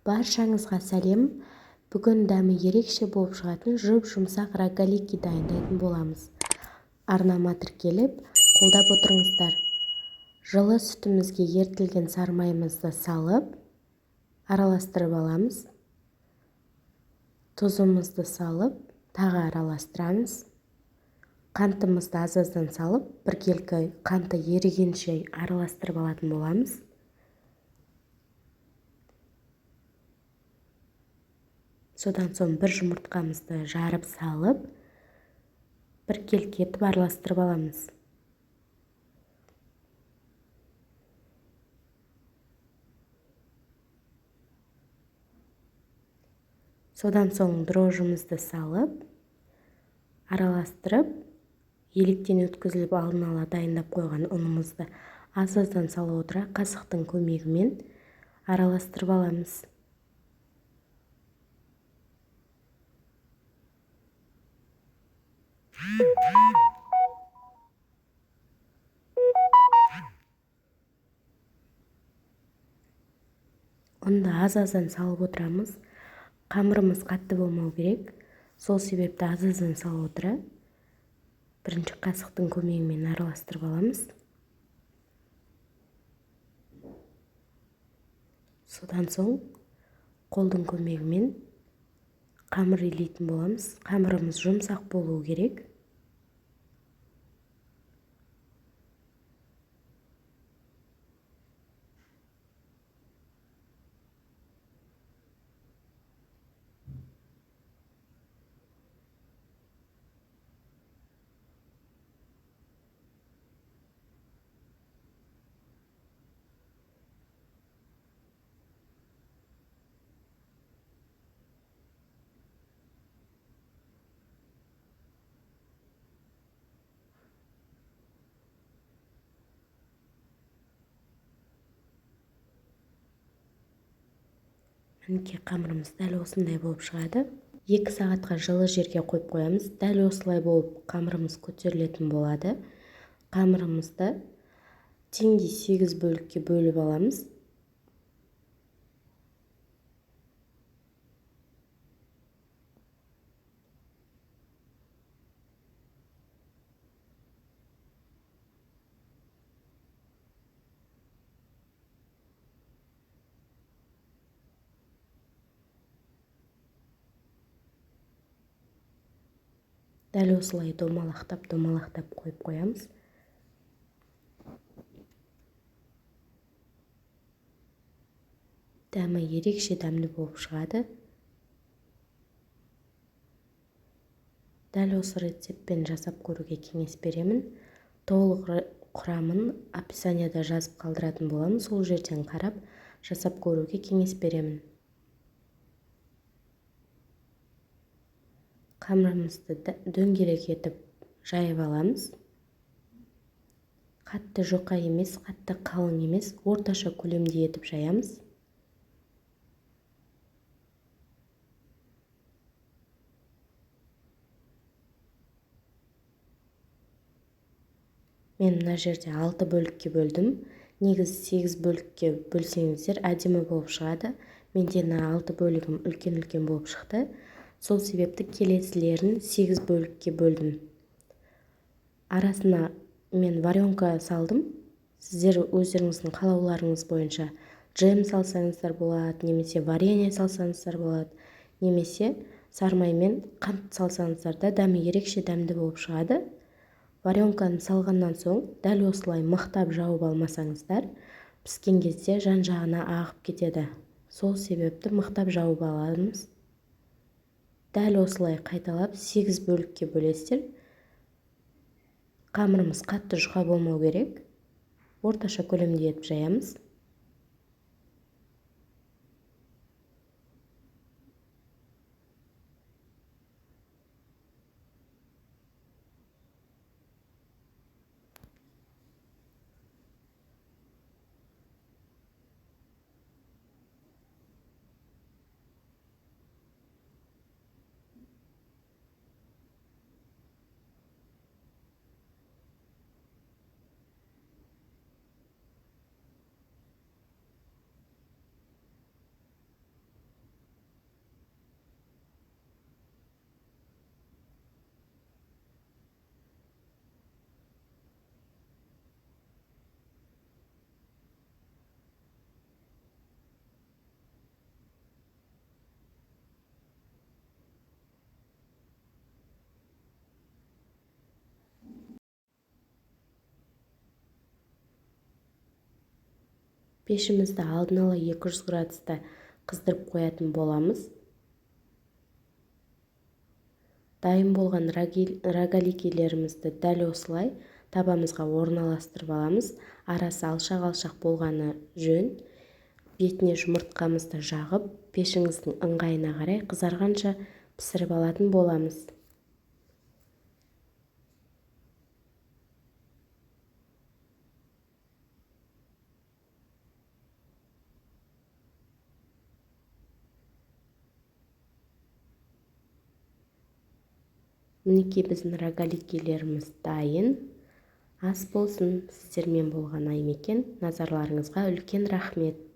Баршаңызға сәлем. Бүгін дәмі ерекше болып шығатын жұп-жұмсақ рогалики дайындайтын боламыз. Арнама тіркеліп, қолдап отырыңыздар. Жылы сүтімізге ертілген сармайымызды салып, араластырып аламыз. Тұзымызды салып, тағы араластырамыз. Қантымызды аз-аздан салып, біркелкі қанты ерігенше араластырып алатын боламыз. Содан соң бір жұмыртқамызды жарып салып, біркелкі етіп араластырып аламыз. Содан соң дрожжымызды салып, араластырып, електен өткізіліп алдын ала дайындап қойған ұнымызды аз-аздан сала отыра қасықтың көмегімен араластырып аламыз. Ұнды аз-аздан салып отырамыз. Қамырымыз қатты болмау керек. Сол себепті аз-аздан салып отыра бірінші қасықтың көмегімен араластырып аламыз. Содан соң қолдың көмегімен қамыр илейтін боламыз. Қамырымыз жұмсақ болуы керек. Мінекей қамырымыз дәл осындай болып шығады. 2 сағатқа жылы жерге қойып қоямыз. Дәл осылай болып қамырымыз көтерілетін болады. Қамырымызды теңдей 8 бөлікке бөліп аламыз. Дәл осылай домалақтап қойып қоямыз. Дәмі ерекше дәмді болып шығады. Дәл осы рецептпен жасап көруге кеңес беремін. Толық құрамын описанияда жазып қалдыратын боламын. Сол жерден қарап жасап көруге кеңес беремін. Қамырымызды дөңгелек етіп жайып аламыз. Қатты жұқа емес, қатты қалың емес, орташа көлемде етіп жаямыз. Мен мына жерде 6 бөлікке бөлдім. Негізі 8 бөлікке бөлсеңіздер әдемі болып шығады. Менде 6 бөлігім үлкен болып шықты. Сол себепті келесілерін 8 бөлікке бөлдім. Арасына мен варенка салдым. Сіздер өздеріңіздің қалауларыңыз бойынша джем салсаңыздар болады, немесе варенье салсаңыздар болады, немесе сармаймен қант салсаңыздар да дәмі ерекше дәмді болып шығады. Варенканы салғаннан соң дәл осылай мықтап жауып алмасаңыздар, піскен кезде жан-жағына ағып кетеді. Сол себепті мықтап жауып аламыз. Дәл осылай қайталап 8 бөлікке бөлесіздер. Қамырымыз қатты жұқа болмау керек. Орташа көлемде етіп жаямыз. пешімізді алдын ала 200 градуста қыздырып қоятын боламыз. Дайын болған рогаликелерімізді дәл осылай табамызға орналастырып аламыз. Арасы алшақ-алшақ болғаны жөн. Бетіне жұмыртқамызды жағып, пешіңіздің ыңғайына қарай қызарғанша пісіріп алатын боламыз. Мінекей біздің рогаликелеріміз дайын. Ас болсын. Сіздермен болған Аймекен. Назарларыңызға үлкен рахмет.